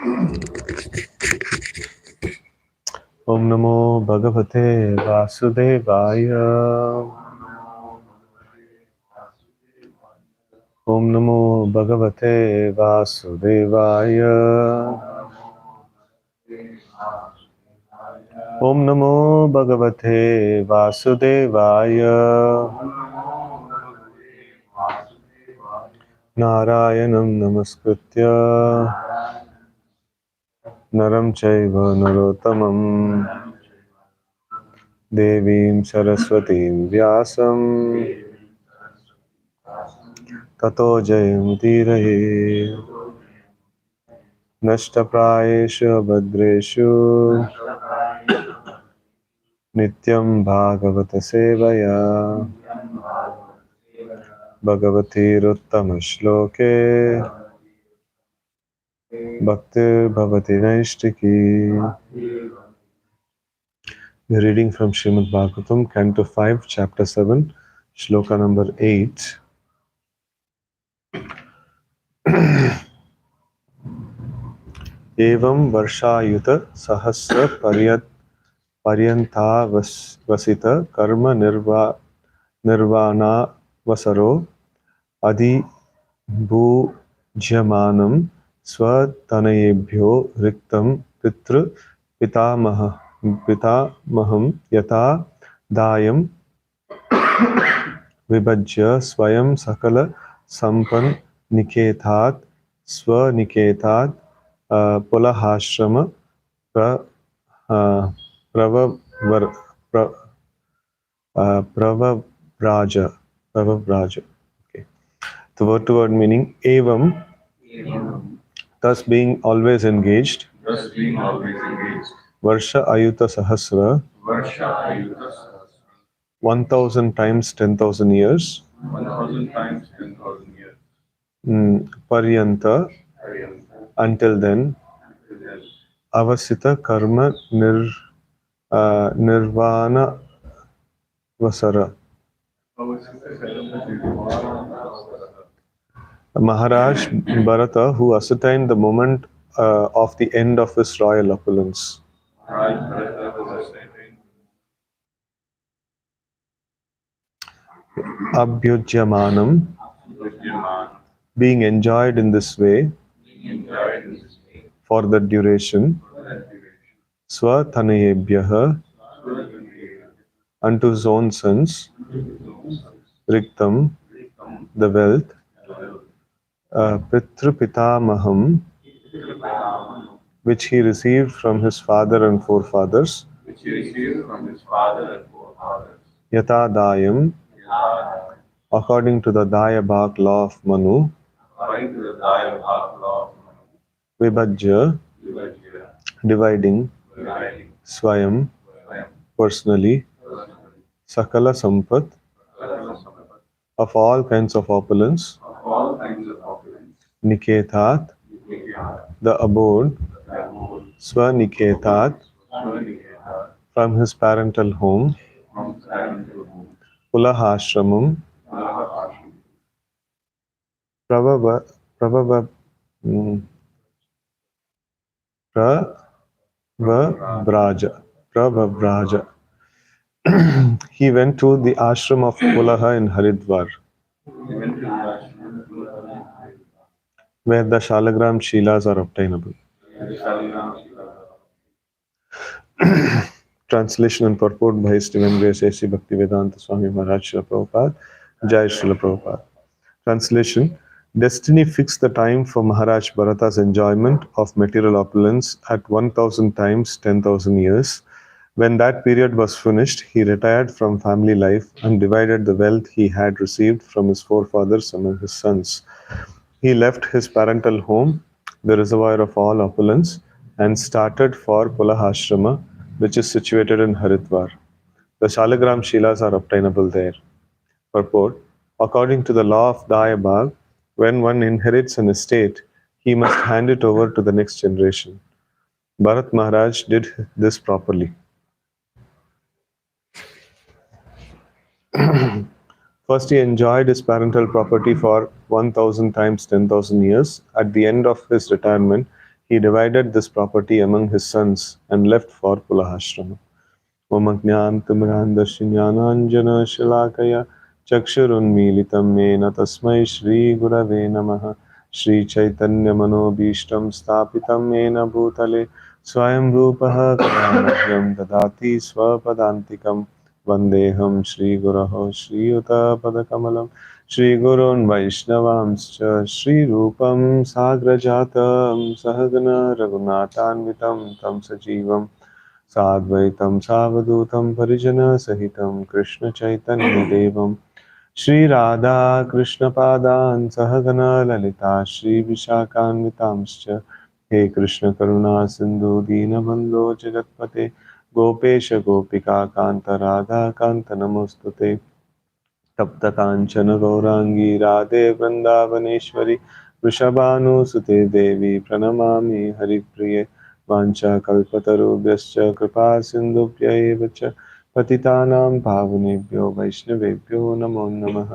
Om Namo Bhagavate Vasudevaya. Om Namo Bhagavate Vasudevaya. Om Namo Bhagavate Vasudevaya. Narayanam Namaskritya Naram Chaiva Narottamam Devim Saraswatim Vyasam Tato Jayamudiraye Nashtaprayeshu Bhadreshu Nityam Bhagavata Sevaya Bhagavati Ruttama Shloke Bhaktir Bhavati Naishtiki. We are reading from Srimad Bhagavatam, Canto 5, Chapter 7, Shloka number 8. Evam Varshayuta Sahasra Paryanta Vasita Karma Nirvana Vasaro Adi Bhujamanam Swatanayebhyo Riktam Pitru Pitamaham Yata Dayam Vibhajya Swayam Sakala Sampan Niketat Swaniketat Pulahashrama Pravavar Pravavraja. Okay. The word to word meaning Evam, thus being always engaged. Varsha Ayuta Sahasra, 1000 times 10,000 years. Paryanta, until then. Avasita Karma Nirvana Vasara. Maharaj Bharata, who ascertained the moment of the end of his royal opulence. Abhyujyamanam, being enjoyed in this way for the duration. Swatanayebhyaha, unto his own sons. Riktam, the wealth. Pitrupitamaham, which he received from his father and forefathers. Yatadayam, according to the Dayabhak law of Manu. Vibhajya, dividing. Swayam, personally. Sakala Sampat, of all kinds of opulence. Niketat, the abode. Swaniketat, from his parental home. Pulahashramam, Pravavraja. He went to the ashram of Pulaha in Haridwar, where the Shalagram Shilas are obtainable. Translation and purport by His Divine Grace A.C. Bhaktivedanta Swami Maharaj Srila Prabhupada. Jai Srila Prabhupada. Translation. Destiny fixed the time for Maharaj Bharata's enjoyment of material opulence at 1000 times 10,000 years. When that period was finished, he retired from family life and divided the wealth he had received from his forefathers among his sons. He left his parental home, the reservoir of all opulence, and started for Pulahashrama, which is situated in Haridwar. The Shalagram Shilas are obtainable there. Purport. According to the law of Dayabhag, when one inherits an estate, he must hand it over to the next generation. Bharat Maharaj did this properly. First, he enjoyed his parental property for 1000 times 10,000 years. At the end of his retirement, He divided this property among his sons and left for Pulahashrama. Om Ajnantimirandasya Shalakaya Chakshurunmilitam Mena Tasmai Shri Gurave Namaha. Shri Chaitanya Manobhishtam Stapitam Mena Bhutale Swayam Rupaha Kadamahyam Dadati Swapadantikam Vandeham Shri Guraho Shri Yuta Padakamalam Shri Gurun Vaishnavamscha Shri Rupam Sagrajatam Sahagana Raghunatanvitam Tam Sajivam साद्वैतं सावधूतं परिजनसहितं कृष्णचैतन्यदेवं Shri Radha कृष्णपादान् सहगना Lalita श्रीविशाखान्वितांश्च हे कृष्णकरुणा सिन्धु दीनबन्धो जगत्पते गोपेश गोपिका कान्त राधा कान्त नमोऽस्तुते तप्त काञ्चन गौराङ्गी राधे वृन्दावनेश्वरि वृषभानुसुते देवी प्रणमामि हरिप्रिये वाञ्छाकल्पतरुभ्यश्च कृपा सिन्धुभ्यैव च पतितानां पावनेभ्यो वैष्णवेभ्यो नमो नमः।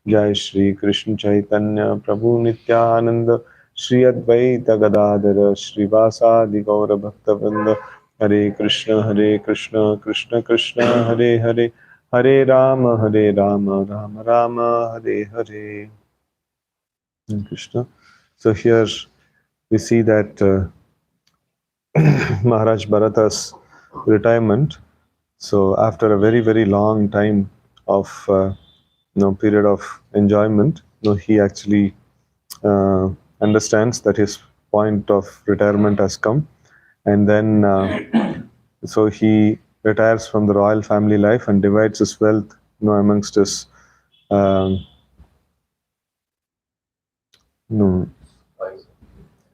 जय श्री कृष्ण चैतन्य प्रभु नित्यानंद श्री अद्वैत गदाधर श्रीवासादि गौर भक्तवृंद हरे Krishna Krishna Krishna Hare Hare Hare Ram Ram Ram Hare Hare. Krishna. So here we see that Maharaj Bharata's retirement. So after a very very long time of period of enjoyment, he actually understands that his point of retirement has come, and then so he retires from the royal family life and divides his wealth amongst his um, no,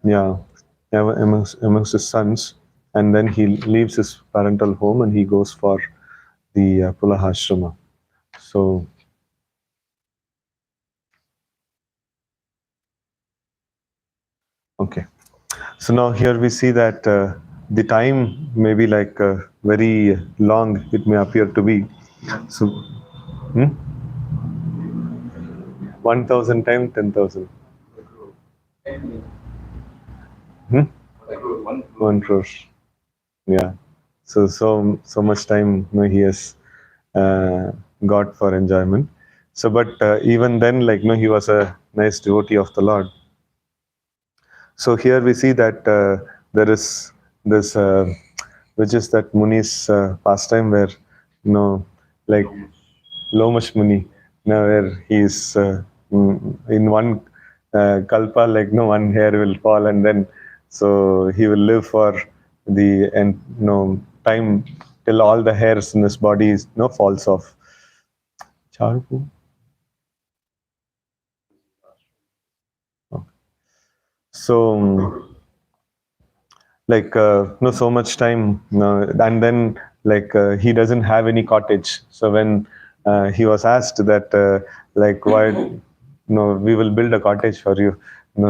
yeah, amongst his sons, and then he leaves his parental home and he goes for the Pulahashrama. So okay, so now here we see that the time may be like very long, it may appear to be. So 1000 times 10,000. 1 crore. Yeah. So much time he has got for enjoyment. So, but even then, like he was a nice devotee of the Lord. So here we see that there is this, which is that Muni's pastime where, like Lomash Muni, where he is in one kalpa, like one hair will fall, and then so he will live for the time till all the hairs in his body falls off. Charpu. So like so much time, and then like he doesn't have any cottage. So when he was asked that like why we will build a cottage for you,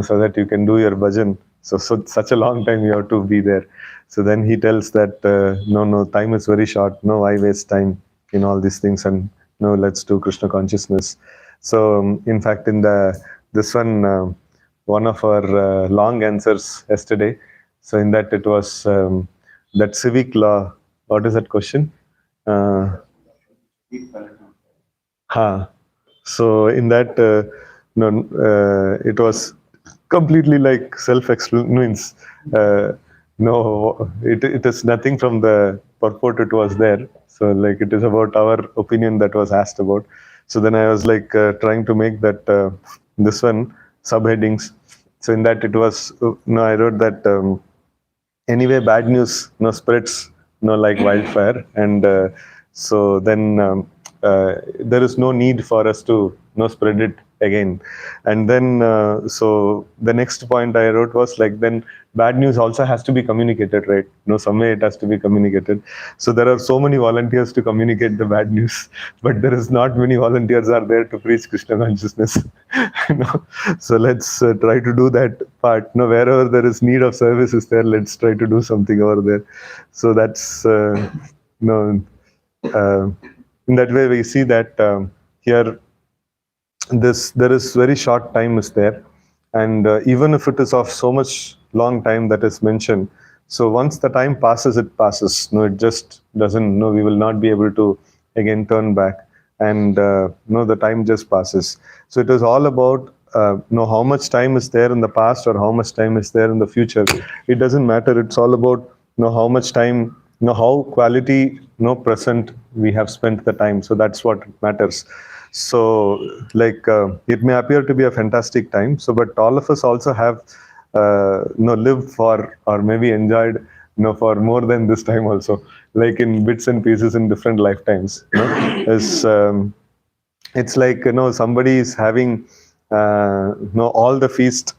so that you can do your bhajan. So such a long time you have to be there. So then he tells that no, time is very short. No, I waste time in all these things, and no, let's do Krishna consciousness. So in fact, in the this one of our long answers yesterday. So in that it was that civic law. What is that question? So in that, it was completely like self-explanatory. No, it is nothing from the purport. It was there. So like it is about our opinion that was asked about. So then I was like trying to make that this one subheadings. So in that it was I wrote that. Anyway, bad news spreads like wildfire, and so then there is no need for us to spread it again. And then so the next point I wrote was like, then bad news also has to be communicated, right? Some way it has to be communicated. So there are so many volunteers to communicate the bad news, but there is not many volunteers are there to preach Krishna consciousness. So let's try to do that part. Wherever there is need of service is there, let's try to do something over there. So that's in that way we see that here there is very short time is there, and even if it is of so much long time that is mentioned. So once the time passes, it passes. No, it just doesn't. No, we will not be able to again turn back, and no, the time just passes. So it is all about know how much time is there in the past or how much time is there in the future. It doesn't matter. It's all about know how much time, know how quality, no present we have spent the time. So that's what matters. So like it may appear to be a fantastic time, so but all of us also have lived for or maybe enjoyed for more than this time also, like in bits and pieces in different lifetimes. Is it's like somebody is having all the feast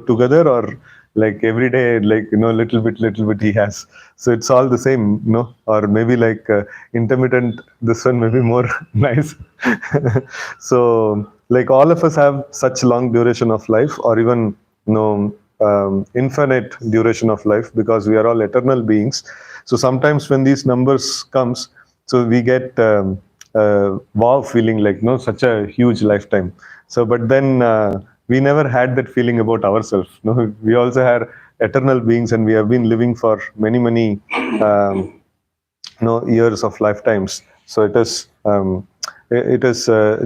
together, or like every day, like little bit he has. So it's all the same, or maybe like intermittent, this one may be more nice. So like all of us have such long duration of life, or even infinite duration of life, because we are all eternal beings. So sometimes when these numbers comes, so we get wow feeling, like such a huge lifetime. So but then we never had that feeling about ourselves. We also are eternal beings, and we have been living for many um, years of lifetimes. So it is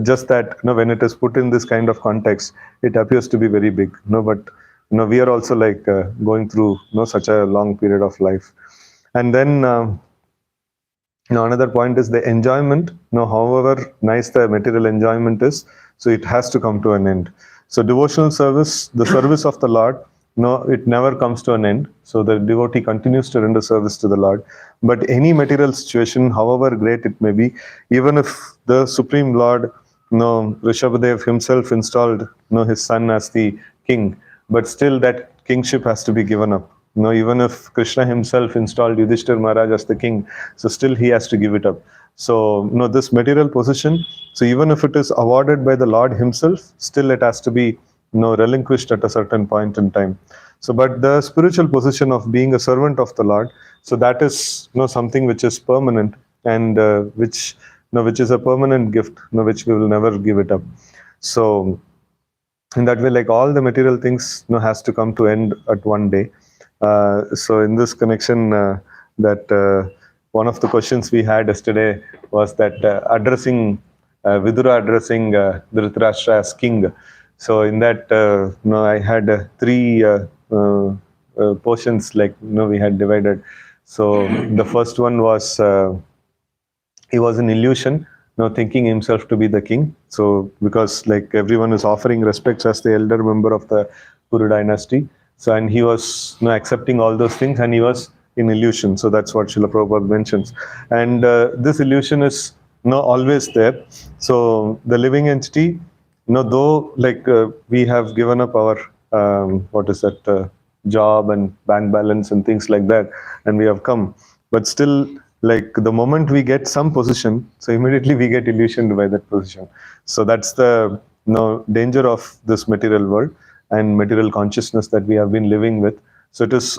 just that when it is put in this kind of context, it appears to be very big. But we are also like going through such a long period of life. And then another point is the enjoyment. However nice the material enjoyment is, so it has to come to an end. So devotional service, the service of the Lord, it never comes to an end. So the devotee continues to render service to the Lord. But any material situation, however great it may be, even if the Supreme Lord, Rishabhadev himself installed his son as the king, but still that kingship has to be given up. Even if Krishna himself installed Yudhishthir Maharaj as the king, so still he has to give it up. So, this material position, so even if it is awarded by the Lord himself, still it has to be, relinquished at a certain point in time. So, but the spiritual position of being a servant of the Lord, so that is, something which is permanent, and which is a permanent gift, which we will never give it up. So, in that way, like all the material things, has to come to end at one day. So in this connection, that one of the questions we had yesterday was that addressing Vidura addressing Dhritarashtra as king. So in that, I had three portions, like we had divided. So the first one was he was an illusion, thinking himself to be the king. So because like everyone is offering respects as the elder member of the Kuru dynasty. So and he was accepting all those things, and he was in illusion. So that's what Srila Prabhupada mentions. And this illusion is always there. So the living entity, though like we have given up our what is that job and bank balance and things like that, and we have come, but still, like the moment we get some position, so immediately we get illusioned by that position. So that's the danger of this material world and material consciousness that we have been living with. So it is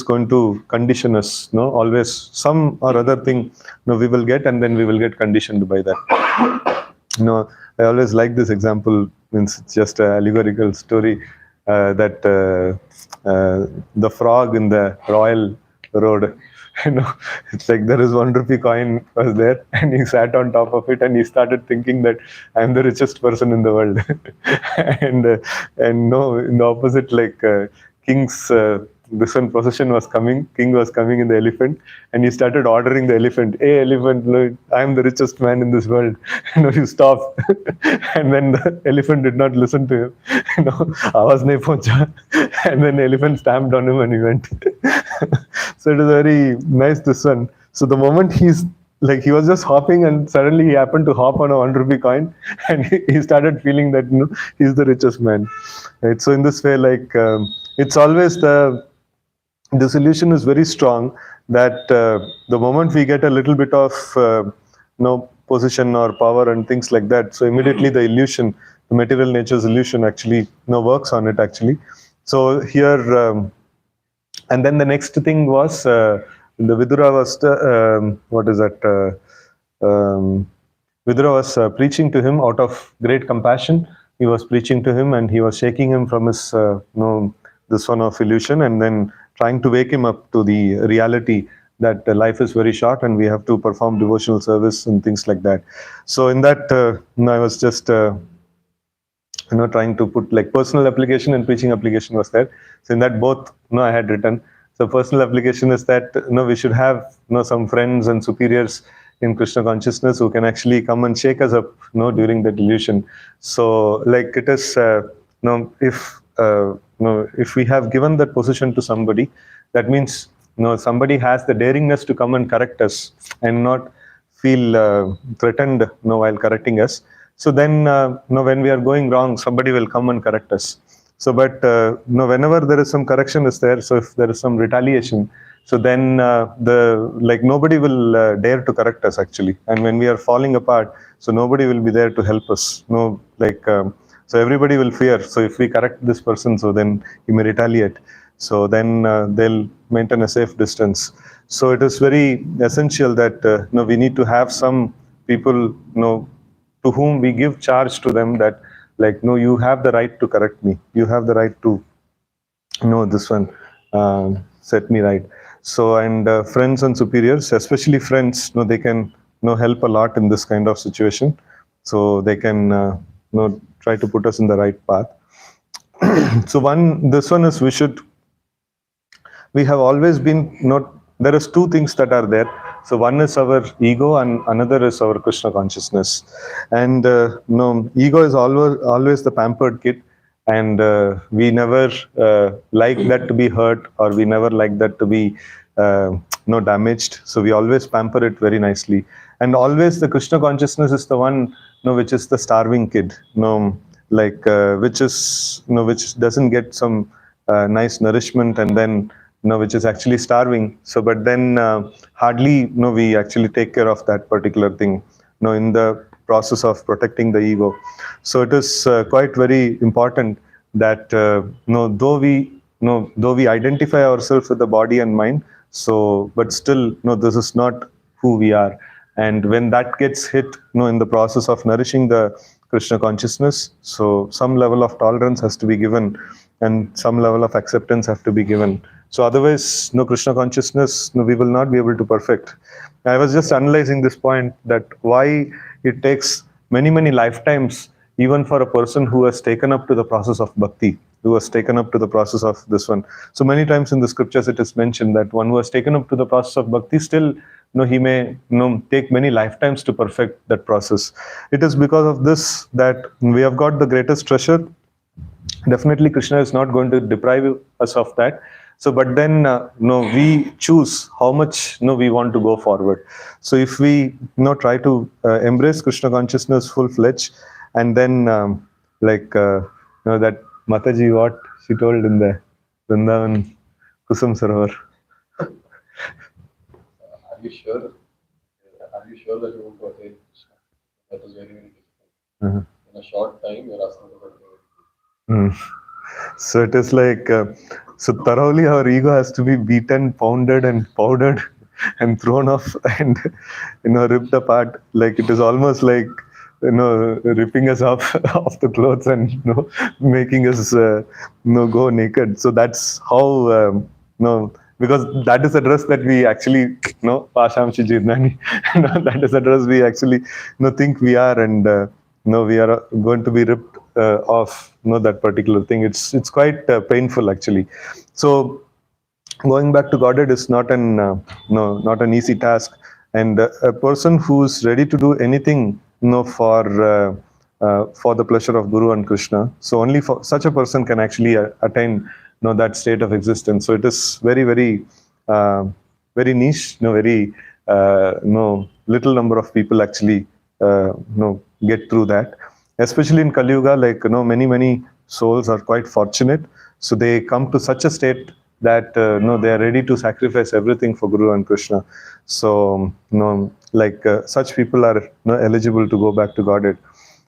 going to condition us. Always some or other thing we will get, and then we will get conditioned by that. I always like this example. Means it's just an allegorical story that the frog in the royal road. It's like there is 1 rupee coin was there, and he sat on top of it, and he started thinking that I'm the richest person in the world. And no, in the opposite, like king's this one procession was coming, king was coming in the elephant, and he started ordering the elephant, hey elephant, look, I'm the richest man in this world, you stop. And then the elephant did not listen to him. Awaaz nahi pahuncha. And then the elephant stamped on him, and he went. So it is very nice, this one. So the moment he was just hopping, and suddenly he happened to hop on a 1 rupee coin, and he started feeling that he's the richest man, right? So in this way, like it's always this illusion is very strong, that the moment we get a little bit of position or power and things like that, so immediately the illusion, the material nature's illusion, actually works on it actually. So here and then the next thing was the Vidura was what is that Vidura was preaching to him out of great compassion. He was preaching to him, and he was shaking him from his this one of illusion, and then trying to wake him up to the reality that life is very short and we have to perform devotional service and things like that. So in that, I was just trying to put like personal application and preaching application was there. So in that both, I had written. So personal application is that we should have some friends and superiors in Krishna consciousness who can actually come and shake us up during the delusion. So like it is if we have given that position to somebody, that means somebody has the daringness to come and correct us and not feel threatened while correcting us. So then when we are going wrong, somebody will come and correct us. So but whenever there is some correction is there, so if there is some retaliation, so then nobody will dare to correct us actually. And when we are falling apart, so nobody will be there to help us. So everybody will fear. So if we correct this person, so then he may retaliate. So then they'll maintain a safe distance. So it is very essential that we need to have some people to whom we give charge to them that you have the right to correct me. You have the right to this one set me right. So and friends and superiors, especially friends, they can help a lot in this kind of situation. So they can try to put us in the right path. So this one is we have always been there is two things that are there. So one is our ego and another is our Krishna consciousness. And ego is always the pampered kid, and we never like that to be hurt, or we never like that to be damaged. So we always pamper it very nicely. And always the Krishna consciousness is the one which is the starving kid, which doesn't get some nice nourishment, and then which is actually starving. So but then hardly we actually take care of that particular thing in the process of protecting the ego. So it is quite very important that though we identify ourselves with the body and mind, so but still this is not who we are. And when that gets hit in the process of nourishing the Krishna consciousness, so some level of tolerance has to be given and some level of acceptance have to be given. So otherwise, Krishna consciousness, we will not be able to perfect. I was just analyzing this point, that why it takes many, many lifetimes, even for a person who has taken up to the process of bhakti, who has taken up to the process of this one. So many times in the scriptures, it is mentioned that one who has taken up to the process of bhakti, still, he may take many lifetimes to perfect that process. It is because of this that we have got the greatest treasure. Definitely, Krishna is not going to deprive us of that. So, but then, we choose how much, we want to go forward. So, if we, try to embrace Krishna consciousness full-fledged, and then, that Mataji, what she told in the Vrindavan Kusum Sarovar. Are you sure? Are you sure that you want to attain Krishna? That is very, very difficult. In a short time, you're asking about it. So it is like, so thoroughly our ego has to be beaten, pounded and powdered and thrown off and, ripped apart. Like it is almost like, ripping us off the clothes and, making us, go naked. So that's how, because that is the dress that we actually, Pashamshi Jirnani, that is the dress we actually, think we are, and, we are going to be ripped off that particular thing. It's quite painful actually. So going back to Godhead is not an easy task, and a person who's ready to do anything for the pleasure of Guru and Krishna, so only for such a person can actually attain that state of existence. So it is very, very very niche, very little number of people actually get through that. Especially in Kali Yuga, many souls are quite fortunate. So they come to such a state that they are ready to sacrifice everything for Guru and Krishna. So such people are eligible to go back to Godhead.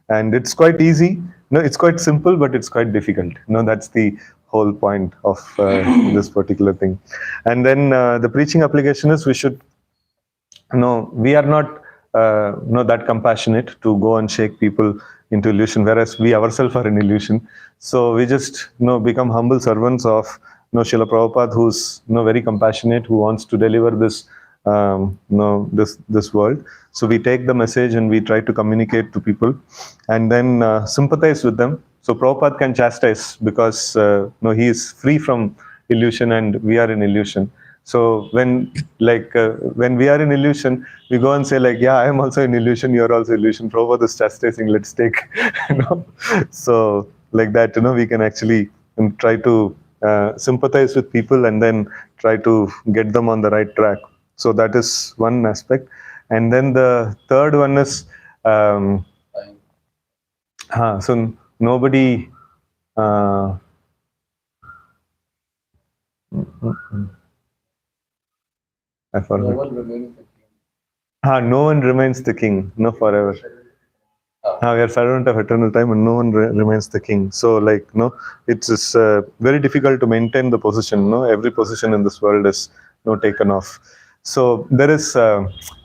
And it's quite easy. It's quite simple, but it's quite difficult. That's the whole point of this particular thing. And then the preaching application is we should, we are not that compassionate to go and shake people into illusion, whereas we ourselves are in illusion. So we just become humble servants of Srila Prabhupada, who's very compassionate, who wants to deliver this this world. So we take the message and we try to communicate to people, and then sympathize with them. So Prabhupada can chastise because he is free from illusion and we are in illusion. So when we are in illusion, we go and say like, yeah, I am also in illusion, you are also illusion. Prabhupada is chastising. Let's take, you know. So like that, we can actually try to sympathize with people and then try to get them on the right track. So that is one aspect. And then the third one is, so nobody. I forgot. No one remains the king. No one remains the king, no forever. We are servant of eternal time, and no one remains the king. So, it's very difficult to maintain the position. Every position in this world is taken off. So there is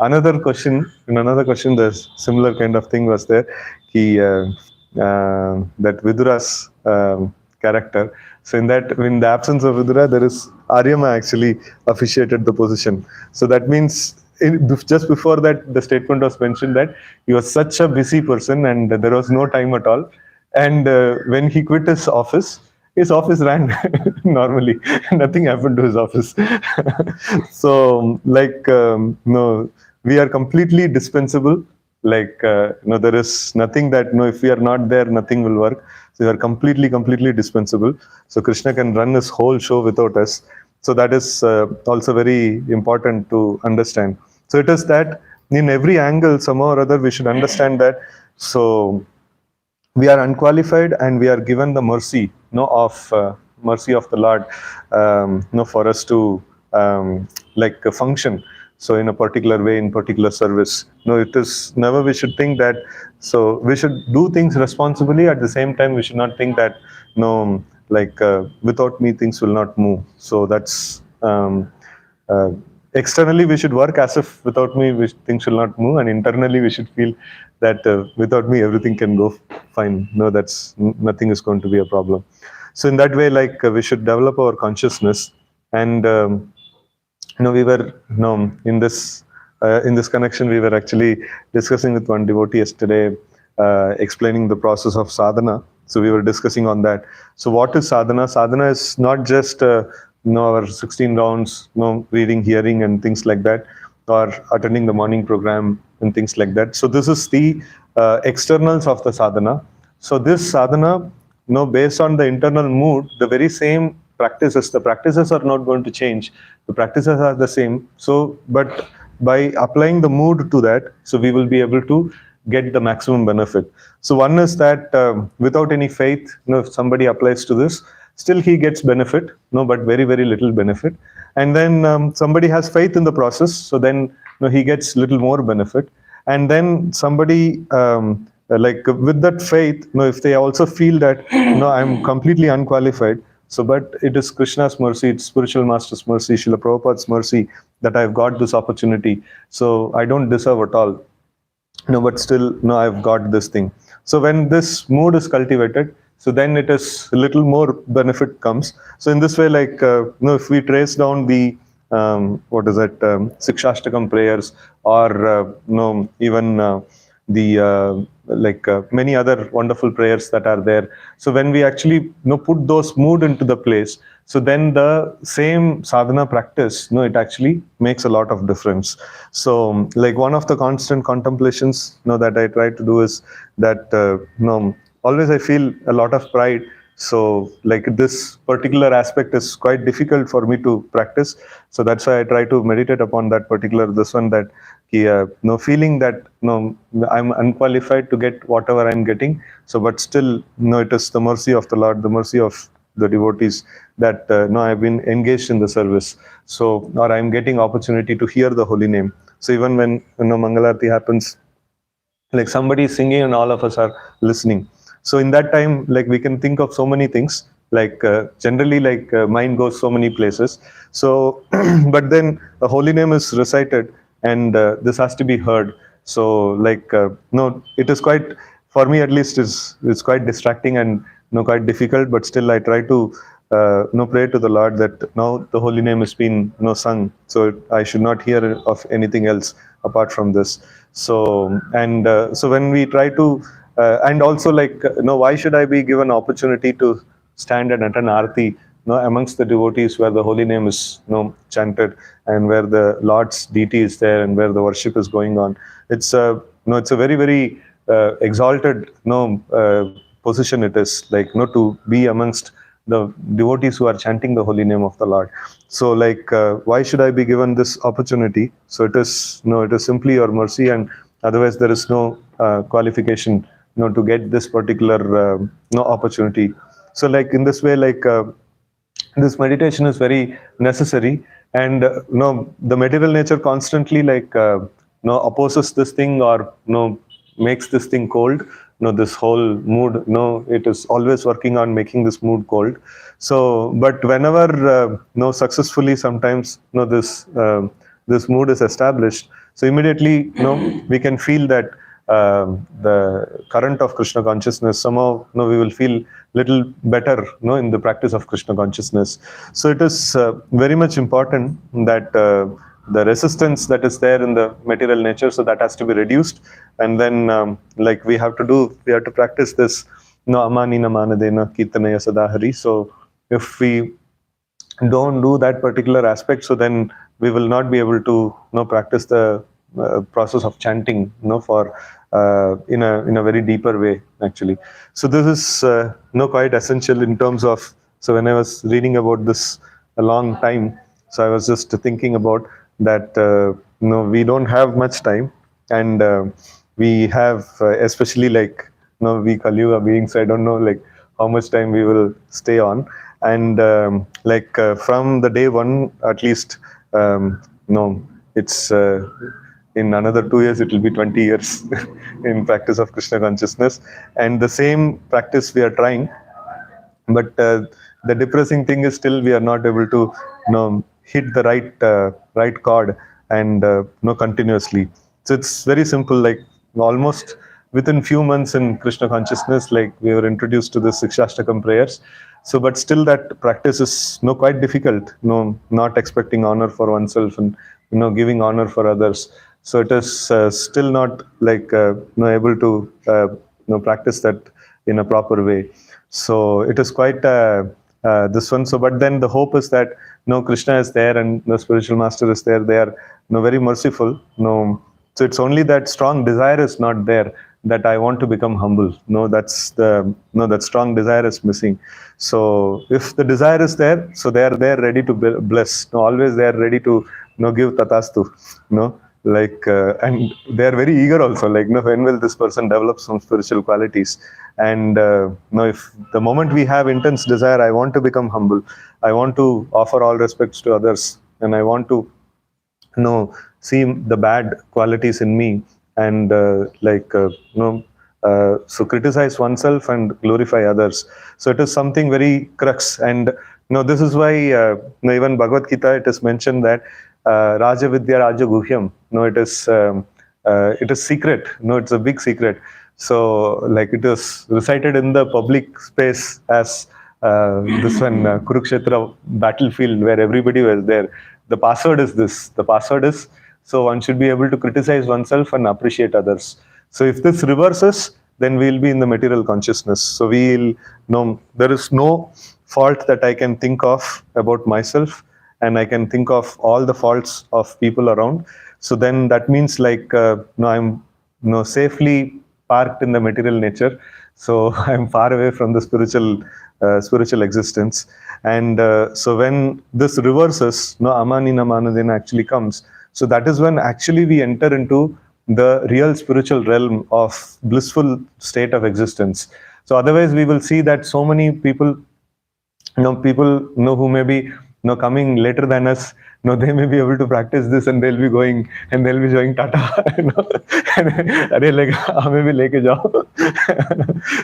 another question. In another question, the similar kind of thing was there. That Vidura's character. So in the absence of Vidura, there is Aryama actually officiated the position. So that means just before that, the statement was mentioned that he was such a busy person and there was no time at all. And when he quit his office ran normally. Nothing happened to his office. So, no, we are completely dispensable. There is nothing that, if we are not there, nothing will work. So we are completely dispensable. So Krishna can run his whole show without us. So that is also very important to understand. So it is that in every angle, somehow or other, we should understand that. So we are unqualified and we are given the mercy, mercy of the Lord, for us to function. So in a particular way, in particular service. It is never we should think that. So we should do things responsibly. At the same time, we should not think that without me things will not move. So that's externally we should work as if without me things will not move, and internally we should feel that without me everything can go fine. That's nothing is going to be a problem. So in that way, we should develop our consciousness. And we were in this connection, we were actually discussing with one devotee yesterday, explaining the process of sadhana. So we were discussing on that. So what is sadhana? Sadhana is not just our 16 rounds, reading, hearing, and things like that, or attending the morning program and things like that. So this is the externals of the sadhana. So this sadhana, based on the internal mood, the very same the practices are not going to change. The practices are the same. So, but by applying the mood to that, so we will be able to get the maximum benefit. So one is that without any faith, if somebody applies to this, still he gets benefit, but very little benefit. And then somebody has faith in the process, so then he gets little more benefit. And then somebody with that faith, if they also feel that I'm completely unqualified. So, but it is Krishna's mercy, it's spiritual master's mercy, Srila Prabhupada's mercy that I've got this opportunity. So I don't deserve at all. But still, I've got this thing. So when this mood is cultivated, so then it is a little more benefit comes. So in this way, if we trace down the Sikshashtakam prayers, or even the many other wonderful prayers that are there. So when we actually put those mood into the place, so then the same sadhana practice, it actually makes a lot of difference. So one of the constant contemplations that I try to do is that always I feel a lot of pride. So this particular aspect is quite difficult for me to practice. So that's why I try to meditate upon that particular this one, that feeling that I'm unqualified to get whatever I'm getting. So but still it is the mercy of the Lord, the mercy of the devotees, that I've been engaged in the service. So, or I'm getting opportunity to hear the holy name. So even when Mangalarti happens, somebody is singing and all of us are listening. So in that time, we can think of so many things. Generally, mind goes so many places. So, but then the holy name is recited, and this has to be heard. So, it is quite for me at least, is quite distracting and quite difficult. But still, I try to pray to the Lord that now the holy name has been sung, so I should not hear of anything else apart from this. So so when we try to and also like why should I be given opportunity to stand and attend arti amongst the devotees where the holy name is chanted, and where the Lord's deity is there, and where the worship is going on. It's a it's a very, very exalted position it is, like to be amongst the devotees who are chanting the holy name of the Lord. So like why should I be given this opportunity? So it is it is simply your mercy, and otherwise there is no qualification to get this particular opportunity. So like in this way, like this meditation is very necessary. And the material nature constantly like opposes this thing, or makes this thing cold. This whole mood, it is always working on making this mood cold. So but whenever successfully, sometimes this mood is established, so immediately we can feel that the current of Krishna consciousness, somehow we will feel little better in the practice of Krishna consciousness. So it is very much important that the resistance that is there in the material nature, so that has to be reduced. And then like we have to practice this amanina manadena kirtanaya sadahari. So if we don't do that particular aspect, so then we will not be able to practice the process of chanting for in a very deeper way actually. So this is quite essential in terms of, so when I was reading about this a long time, so I was just thinking about that we don't have much time. And we have especially like we Kaliyuga beings, I don't know like how much time we will stay on. And like from the day one at least, it's in another 2 years it will be 20 years in practice of Krishna consciousness, and the same practice we are trying. But the depressing thing is still we are not able to hit the right chord, and continuously. So it's very simple, like almost within few months in Krishna consciousness, like we were introduced to the Sikshashtakam prayers. So but still that practice is quite difficult, not expecting honor for oneself, and giving honor for others. So it is still not like able to practice that in a proper way. So it is quite this one. So but then the hope is that Krishna is there, and the spiritual master is there. They are very merciful. So it's only that strong desire is not there, that I want to become humble. That's the that strong desire is missing. So if the desire is there, so they are there ready to bless. Always they are ready to give tatastu. Like and they are very eager also. Like when will this person develop some spiritual qualities? And if the moment we have intense desire, I want to become humble, I want to offer all respects to others, and I want to see the bad qualities in me, and so criticize oneself and glorify others. So it is something very crux. And this is why even Bhagavad Gita, it is mentioned that Raja Vidya Raja Guhyam. It is secret. It's a big secret. So like it is recited in the public space as this one Kurukshetra battlefield where everybody was there. The password is this. The password is, so one should be able to criticize oneself and appreciate others. So if this reverses, then we'll be in the material consciousness. So we'll know there is no fault that I can think of about myself, and I can think of all the faults of people around. So then that means like I'm safely parked in the material nature. So I'm far away from the spiritual existence. And so when this reverses, amanina manadena actually comes. So that is when actually we enter into the real spiritual realm of blissful state of existence. So otherwise we will see that so many people, people who may be coming later than us, they may be able to practice this, and they'll be going and they'll be showing Tata, and like, hame bhi leke jao.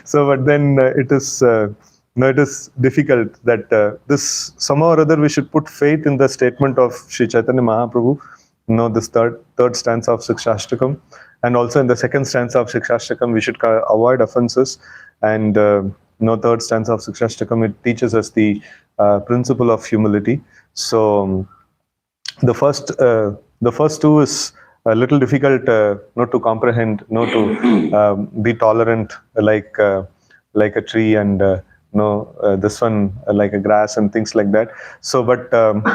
So but then it is it is difficult that this somehow or other we should put faith in the statement of Sri Chaitanya Mahaprabhu, this third stanza of Sikshashtakam, and also in the second stanza of Sikshashtakam we should avoid offenses. And third stanza of Sikshashtakam, it teaches us the principle of humility. So the first two is a little difficult not to comprehend, not to be tolerant, like a tree, and this one like a grass and things like that. So but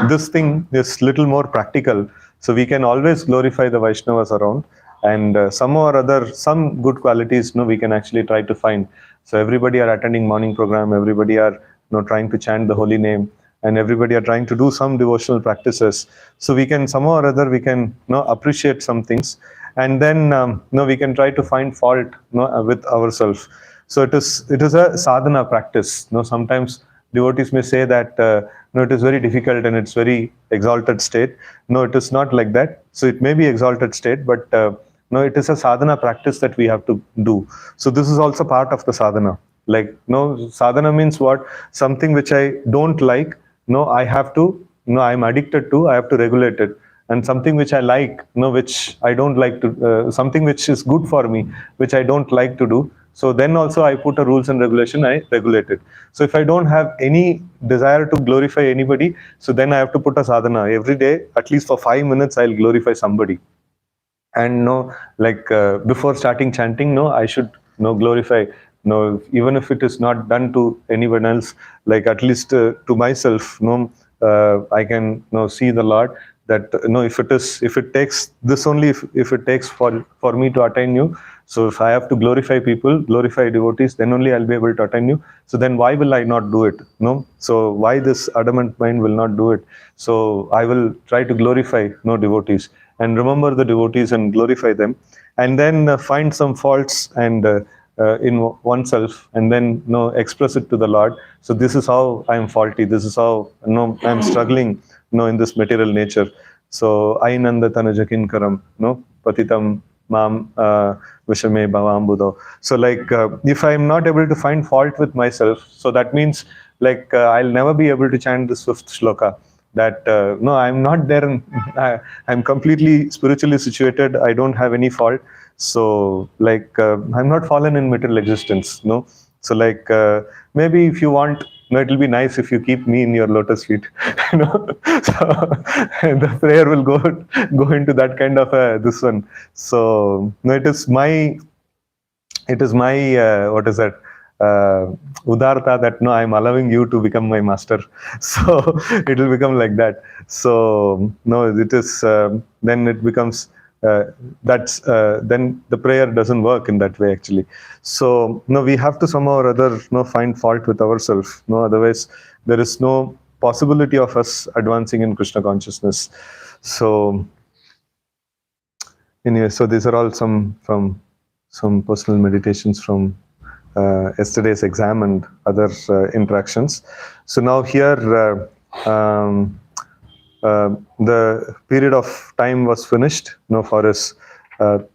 this thing is little more practical, so we can always glorify the Vaishnavas around, and some or other, some good qualities we can actually try to find. So everybody are attending morning program, everybody are trying to chant the holy name, and everybody are trying to do some devotional practices. So we can somehow or other we can appreciate some things, and then we can try to find fault with ourselves. So it is a sadhana practice. Sometimes devotees may say that it is very difficult and it's very exalted state. No, it is not like that. So it may be exalted state, but no, it is a sadhana practice that we have to do. So this is also part of the sadhana. Like, no, sadhana means what? Something which I don't like, I have to, I'm addicted to, I have to regulate it. And something which I like, which I don't like to, something which is good for me, which I don't like to do. So then also I put a rules and regulation, I regulate it. So if I don't have any desire to glorify anybody, so then I have to put a sadhana. Every day, at least for 5 minutes, I'll glorify somebody. And before starting chanting, I should glorify, even if it is not done to anyone else, like at least to myself, I can see the Lord, that if it takes this only, if it takes for me to attain you, so if I have to glorify people, glorify devotees, then only I'll be able to attain you. So then why will I not do it? So why this adamant mind will not do it? So I will try to glorify devotees, and remember the devotees and glorify them, and then find some faults and in oneself, and then express it to the Lord. So this is how I am faulty, this is how I am struggling in this material nature. So ainanda tanaja kinkaram patitam mam vishame bhavambudo. So if I am not able to find fault with myself, so that means I'll never be able to chant this fifth shloka, that no, I'm not there, and I'm completely spiritually situated, I don't have any fault. So I'm not fallen in material existence. So maybe if you want, it will be nice if you keep me in your lotus feet. So the prayer will go into that kind of this one. So it is my what is that, udarta, that I'm allowing you to become my master. So it will become like that. So it is then it becomes that's then the prayer doesn't work in that way actually. So we have to somehow or other find fault with ourselves. Otherwise there is no possibility of us advancing in Krishna consciousness. So anyway, so these are all some personal meditations from yesterday's exam and other interactions. So now here the period of time was finished for his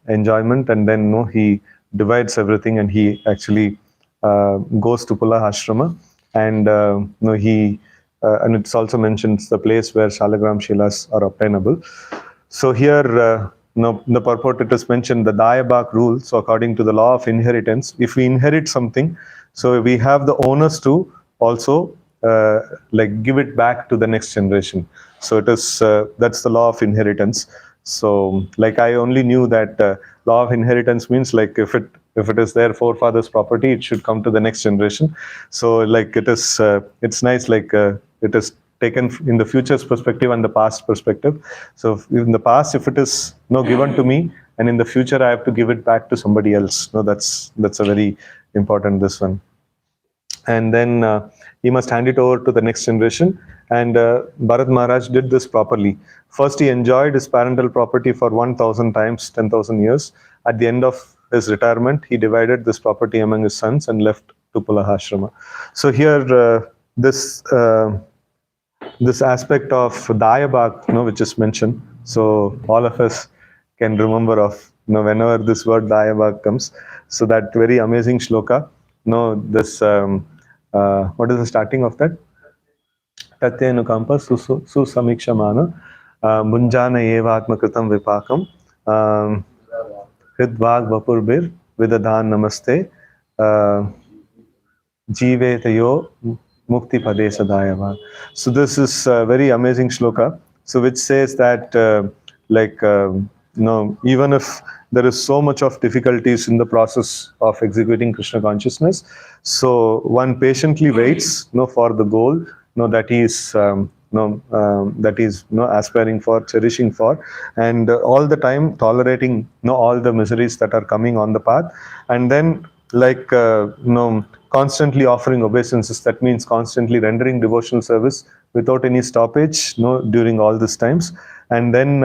enjoyment, and then he divides everything, and he actually goes to Pula Ashrama, and he and it's also mentions the place where Shalagram Shilas are obtainable. So here the purport, it is mentioned the Dayabak rule. So according to the law of inheritance, if we inherit something, so we have the onus to also give it back to the next generation. So it is that's the law of inheritance. So I only knew that law of inheritance means if it is their forefathers' property, it should come to the next generation. So it is it's nice, it is taken in the future's perspective and the past perspective. So in the past, if it is given to me, and in the future I have to give it back to somebody else. That's a very important this one. And then he must hand it over to the next generation. And Bharat Maharaj did this properly. First, he enjoyed his parental property for 1,000 times, 10,000 years. At the end of his retirement, he divided this property among his sons and left to Pula Ashrama. So here, this aspect of Dayabak, which is mentioned. So all of us can remember of, whenever this word Dayabak comes. So that very amazing shloka. This what is the starting of that? Tatyanukampa susamikshamana Munjana eva atmakritam vipakam hridvag vapurbir vidadan namaste Jivetayo Mukti Pade Sadayava. So this is a very amazing shloka. So which says that like even if there is so much of difficulties in the process of executing Krishna consciousness, so one patiently waits for the goal that he is that is aspiring for, cherishing for, and all the time tolerating all the miseries that are coming on the path, and then like constantly offering obeisances. That means constantly rendering devotional service without any stoppage during all these times. And then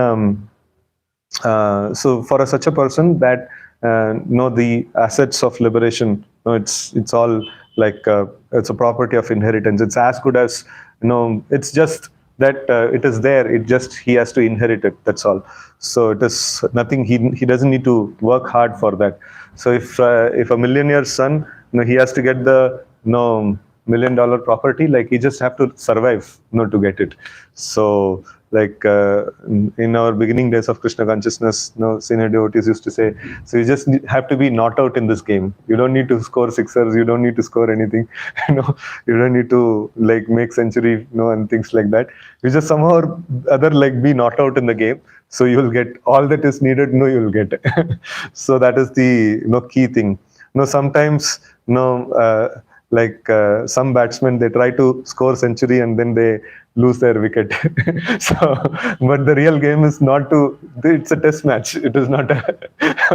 so for such a person, that the assets of liberation, it's all like it's a property of inheritance. It's as good as it's just that it is there, it just he has to inherit it, that's all. So it is nothing, he doesn't need to work hard for that. So if a millionaire's son, he has to get the $1 million property, like he just have to survive to get it. So like in our beginning days of Krishna consciousness, senior devotees used to say, so you just have to be not out in this game. You don't need to score sixers, you don't need to score anything, you don't need to like make century, and things like that. You just somehow or other like be not out in the game, so you will get all that is needed, you will get. So that is the key thing. Sometimes like some batsmen, they try to score century and then they lose their wicket. So but the real game is not to, it's a test match, it is not a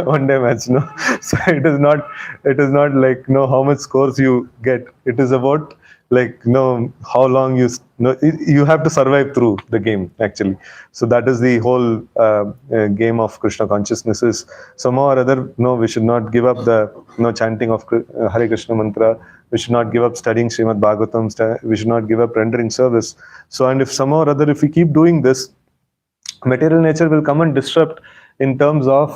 one day match. So it is not like how much scores you get. It is about like how long you have to survive through the game actually. So that is the whole game of Krishna consciousness. Is somehow or other we should not give up the chanting of Hare Krishna mantra. We should not give up studying Srimad Bhagavatam. We should not give up rendering service. So, and if somehow or other, if we keep doing this, material nature will come and disrupt in terms of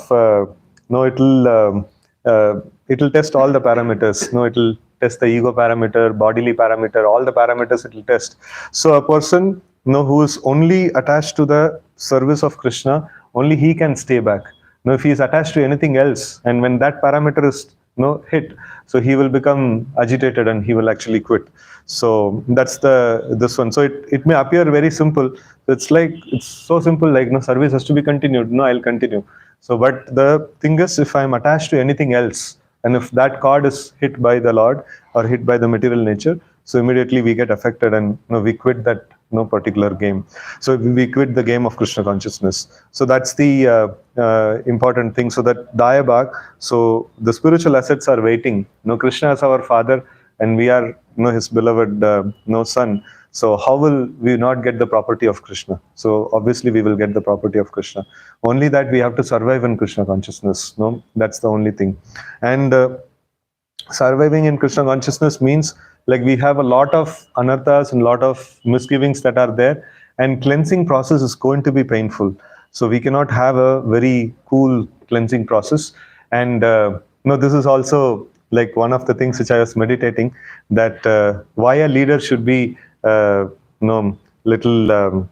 it'll test all the parameters. It'll test the ego parameter, bodily parameter, all the parameters it will test. So a person who is only attached to the service of Krishna, only he can stay back. If he is attached to anything else, and when that parameter is hit, so he will become agitated and he will actually quit. So that's this one. So it may appear very simple. It's so simple, like service has to be continued, I'll continue. So but the thing is, if I'm attached to anything else, and if that cord is hit by the Lord or hit by the material nature, so immediately we get affected and we quit that particular game. So we quit the game of Krishna consciousness. So that's the important thing. So that Dayabhag, so the spiritual assets are waiting. Krishna is our father and we are his beloved son. So how will we not get the property of Krishna? So obviously we will get the property of Krishna. Only that we have to survive in Krishna consciousness. That's the only thing. And surviving in Krishna consciousness means like we have a lot of anarthas and a lot of misgivings that are there, and cleansing process is going to be painful. So we cannot have a very cool cleansing process. And this is also like one of the things which I was meditating, that why a leader should be little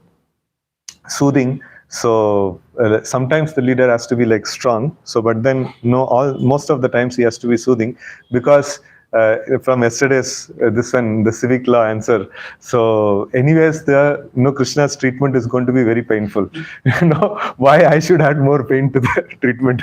soothing. So sometimes the leader has to be like strong. So but then most of the times he has to be soothing, because from yesterday's this one, the civic law answer. So anyways, the Krishna's treatment is going to be very painful. Why I should add more pain to the treatment?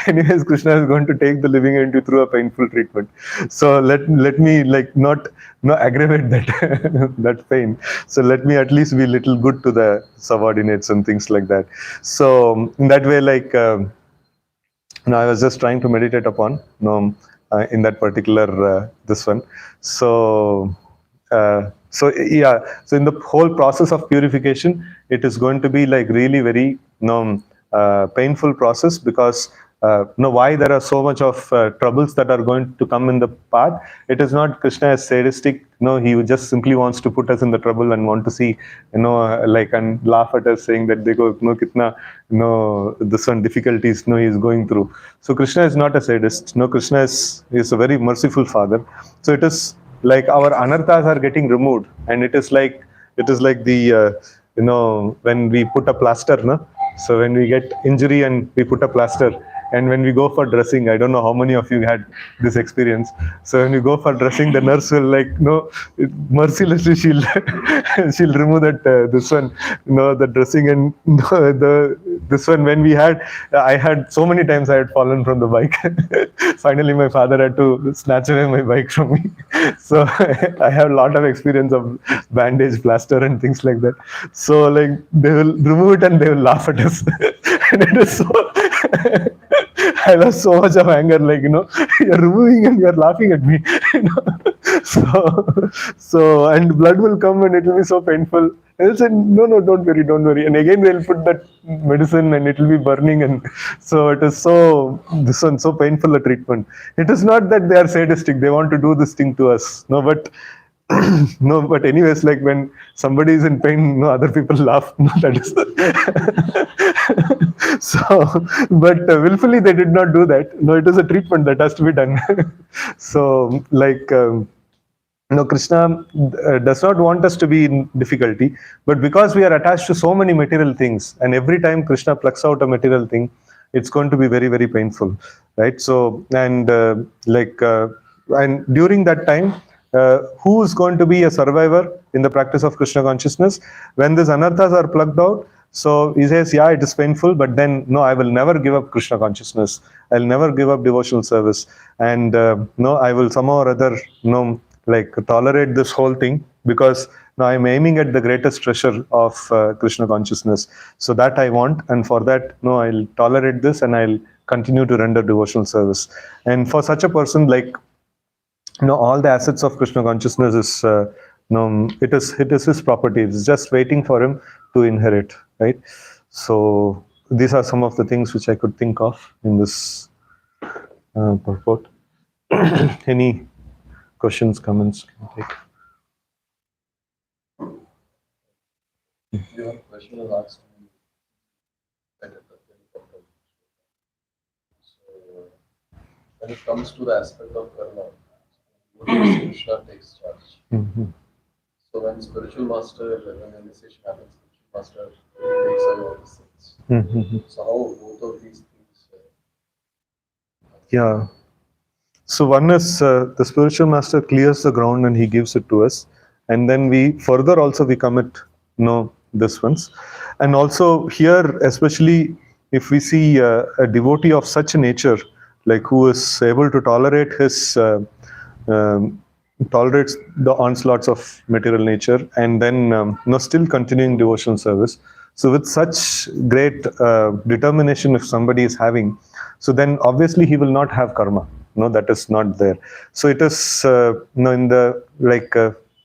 Anyways, Krishna is going to take the living entity through a painful treatment. So let me like not aggravate that that pain. So let me at least be little good to the subordinates and things like that. So in that way, like I was just trying to meditate upon in that particular this one. So yeah, so in the whole process of purification, it is going to be like really very painful process, because why there are so much of troubles that are going to come in the path. It is not Krishna is sadistic. He just simply wants to put us in the trouble and want to see, like, and laugh at us, saying that they go, kitna, this one difficulties, he is going through. So Krishna is not a sadist. Krishna is a very merciful father. So it is like our anarthas are getting removed, and it is like the when we put a plaster, no? So when we get injury and we put a plaster, and when we go for dressing, I don't know how many of you had this experience. So when you go for dressing, the nurse will mercilessly she'll remove that this one, the dressing, and the this one when we had, I had so many times I had fallen from the bike. Finally, my father had to snatch away my bike from me. So I have a lot of experience of bandage, plaster, and things like that. So like they will remove it and they will laugh at us, and it is so. I lost so much of anger, like you're removing and you're laughing at me. you know. So and blood will come and it will be so painful. And they'll say, no, don't worry, don't worry. And again they'll put that medicine and it will be burning, and so it is so painful a treatment. It is not that they are sadistic; they want to do this thing to us. No, but no, but anyways, like when somebody is in pain, other people laugh. No, that is so. But willfully, they did not do that. No, it is a treatment that has to be done. So, like. Krishna does not want us to be in difficulty, but because we are attached to so many material things, and every time Krishna plucks out a material thing, it's going to be very, very painful, right? So, and and during that time, who is going to be a survivor in the practice of Krishna consciousness? When these anarthas are plucked out, so he says, yeah, it is painful, but then no, I will never give up Krishna consciousness. I'll never give up devotional service, and no, I will somehow or other, tolerate this whole thing, because now I'm aiming at the greatest treasure of Krishna consciousness. So that I want, and for that, no, I'll tolerate this and I'll continue to render devotional service. And for such a person, like, all the assets of Krishna consciousness is, it is his property. It's just waiting for him to inherit, right? So these are some of the things which I could think of in this purport. Any questions, comments? Can take. Your question was asked me. So when it comes to the aspect of karma, Krishna takes charge. Mm-hmm. So when spiritual master, when initiation happens, spiritual master takes away all the sins. Mm-hmm. So how both of these things? Yeah. So one is the spiritual master clears the ground and he gives it to us, and then we further also we commit this ones, and also here especially if we see a devotee of such a nature, like who is able to tolerate his tolerates the onslaughts of material nature, and then still continuing devotional service. So with such great determination, if somebody is having, so then obviously he will not have karma. No, that is not there. So it is in the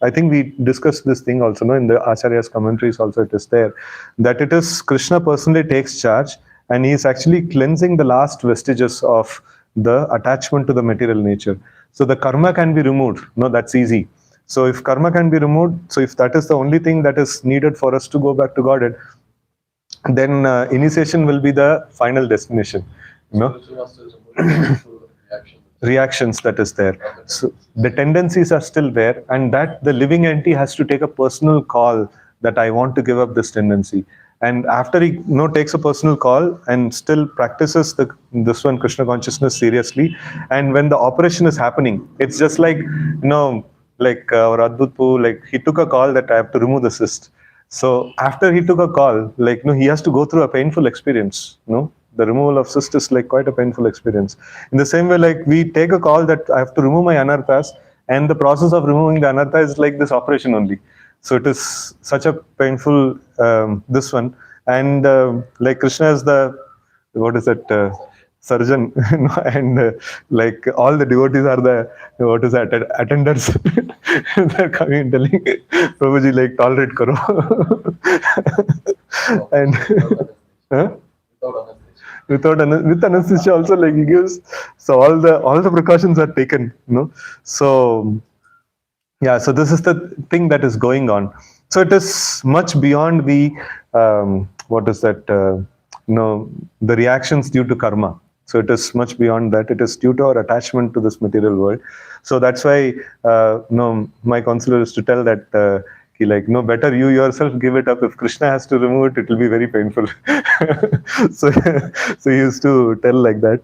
I think we discussed this thing also. In the Acharya's commentaries also it is there that it is Krishna personally takes charge, and he is actually cleansing the last vestiges of the attachment to the material nature. So the karma can be removed. No, that's easy. So if karma can be removed, so if that is the only thing that is needed for us to go back to Godhead, then initiation will be the final destination. Reactions that is there. So the tendencies are still there, and that the living entity has to take a personal call that I want to give up this tendency. And after he takes a personal call and still practices this one Krishna consciousness seriously, and when the operation is happening, it's just like our Adbhut Poo, like he took a call that I have to remove the cyst. So after he took a call, he has to go through a painful experience. The removal of cyst is like quite a painful experience. In the same way, like we take a call that I have to remove my anarthas, and the process of removing the anartha is like this operation only. So it is such a painful this one, and like Krishna is the surgeon, and like all the devotees are the attenders. They're coming and telling Prabhuji, like, tolerate karo. And with anesthesia also, like he gives, so all the precautions are taken. So yeah, so this is the thing that is going on. So it is much beyond the the reactions due to karma. So it is much beyond that. It is due to our attachment to this material world. So that's why my counselor is to tell that he like, no, better you yourself give it up. If Krishna has to remove it, it will be very painful. so so he used to tell like that.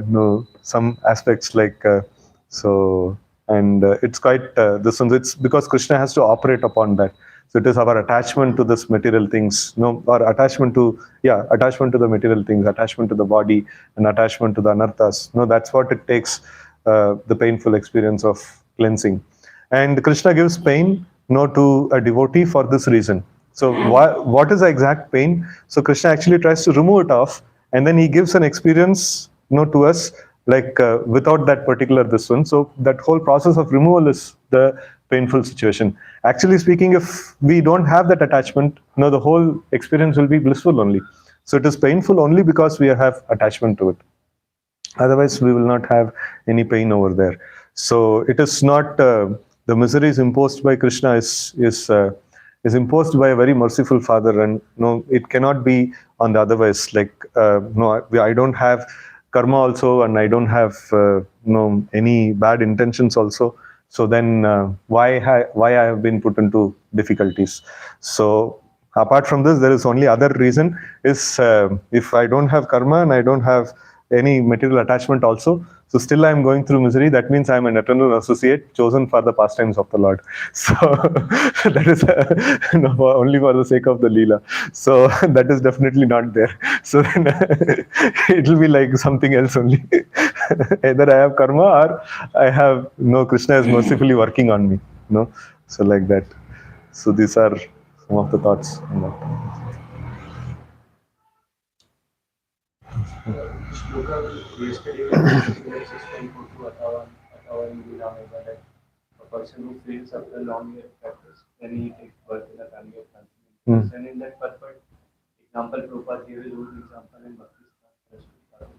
No, some aspects like so, and it's quite this one. It's because Krishna has to operate upon that. So it is our attachment to this material things, no, or attachment to, yeah, attachment to the material things, attachment to the body, and attachment to the anarthas. No, that's what it takes. The painful experience of cleansing, and Krishna gives pain, no, to a devotee for this reason. So what is the exact pain? So Krishna actually tries to remove it off, and then he gives an experience, no, to us, like without that particular this one. So that whole process of removal is the painful situation. Actually speaking, if we don't have that attachment, no, the whole experience will be blissful only. So it is painful only because we have attachment to it. Otherwise we will not have any pain over there. So it is not the misery is imposed by Krishna is imposed by a very merciful father, and no, it cannot be on the otherwise. Like no, I don't have karma also, and I don't have no any bad intentions also. So then why I have been put into difficulties? So apart from this, there is only other reason is if I don't have karma and I don't have any material attachment also, so still I am going through misery. That means I am an eternal associate chosen for the pastimes of the Lord. So that is no, only for the sake of the Leela. So that is definitely not there. So then it will be like something else only. Either I have karma or I have no, Krishna is mercifully working on me. No, so like that. So these are some of the thoughts on that. Shloka yesterday experience is very good to our that a person who fails after long year practice, then he takes birth in a family of transcendence. And in that purpose, example Prabhupada gave his own example in Bhakti example.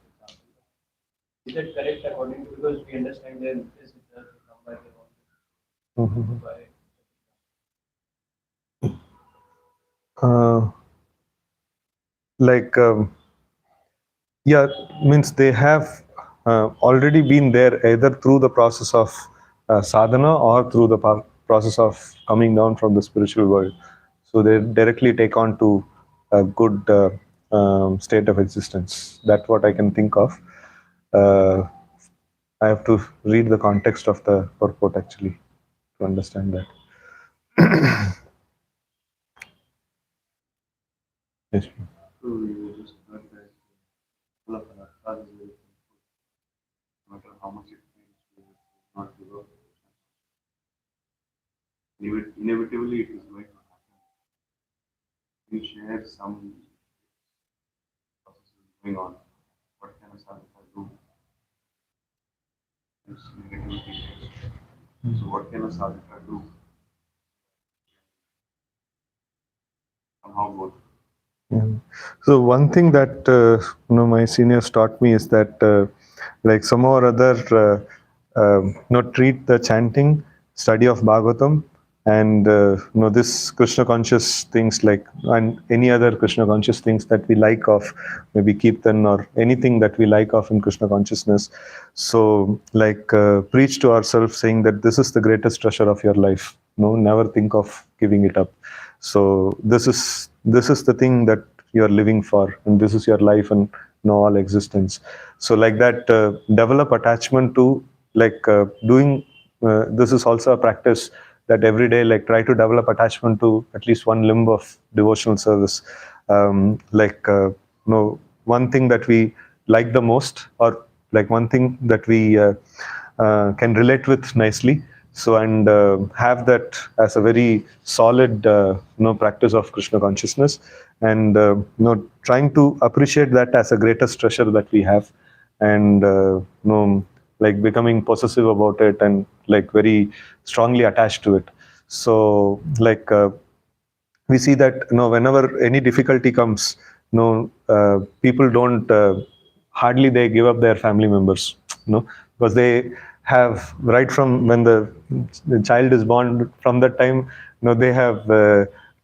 Is that correct according to, because we understand that this is the come by their own like yeah, means they have already been there either through the process of sadhana or through the process of coming down from the spiritual world. So they directly take on to a good state of existence. That's what I can think of. I have to read the context of the purport actually to understand that. Yes. So we just heard that full of anarthas is very painful. No matter how much it pains, we will not give up. Inevitably, it is going to happen. We share some processes going on. What can a sadhaka do? This negativity. So what can a sadhaka do? Somehow go. Yeah. So one thing that my seniors taught me is that like somehow or other treat the chanting, study of Bhagavatam, and this Krishna conscious things like, and any other Krishna conscious things that we like of, maybe Kirtan or anything that we like of in Krishna consciousness. So like preach to ourselves saying that this is the greatest treasure of your life. No, never think of giving it up. So this is the thing that you are living for, and this is your life and all existence. So like that, develop attachment to like doing. This is also a practice that every day, like try to develop attachment to at least one limb of devotional service. One thing that we like the most, or like one thing that we can relate with nicely. So and have that as a very solid practice of Krishna consciousness, and trying to appreciate that as a greatest treasure that we have, and like becoming possessive about it and like very strongly attached to it. So like we see that whenever any difficulty comes, people don't hardly they give up their family members, because they have, right from when the child is born, from that time, they have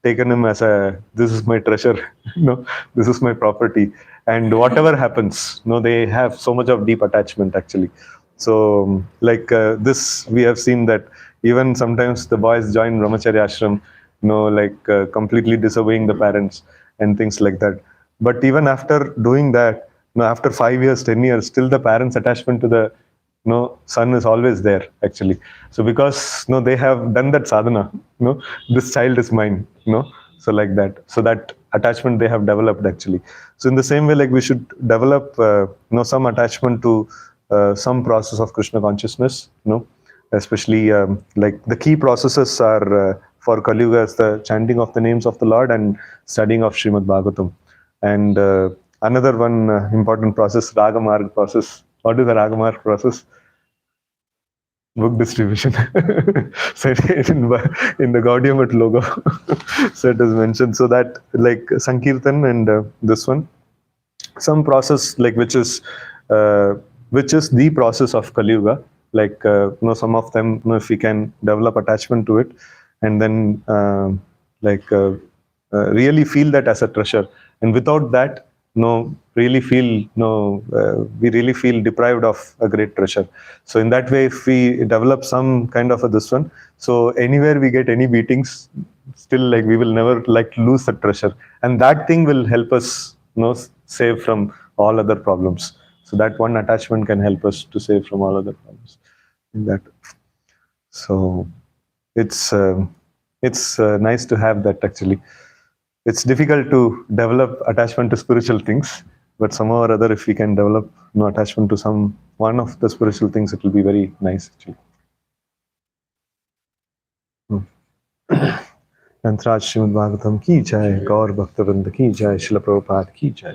taken him as a, this is my treasure, this is my property, and whatever happens, they have so much of deep attachment actually. So like this we have seen that even sometimes the boys join brahmacharya ashram, like completely disobeying the parents and things like that. But even after doing that, after 5 years, 10 years, still the parents' attachment to the son is always there actually. So because they have done that sadhana, this child is mine, so like that. So that attachment they have developed actually. So in the same way, like we should develop some attachment to some process of Krishna consciousness, especially like the key processes are for Kali Yuga is the chanting of the names of the Lord and studying of Srimad Bhagavatam. And another one important process, Ragamarg process. What is the Ragamarg process? Book distribution. So in the Gaudium logo, so it is mentioned. So that like Sankirtan and this one, some process like which is the process of Kali Yuga. Like some of them, if we can develop attachment to it, and then like really feel that as a treasure, and without that, really feel we really feel deprived of a great treasure. So in that way, if we develop some kind of a this one, so anywhere we get any beatings, still like we will never like lose that treasure, and that thing will help us save from all other problems. So that one attachment can help us to save from all other problems. That so it's nice to have that actually. It's difficult to develop attachment to spiritual things, but somehow or other, if we can develop attachment to some one of the spiritual things, it will be very nice actually. Yantraj Srimad Bhagavatam ki jai, Gaur Bhakta Vrinda ki jai, Srila Prabhupada ki jai.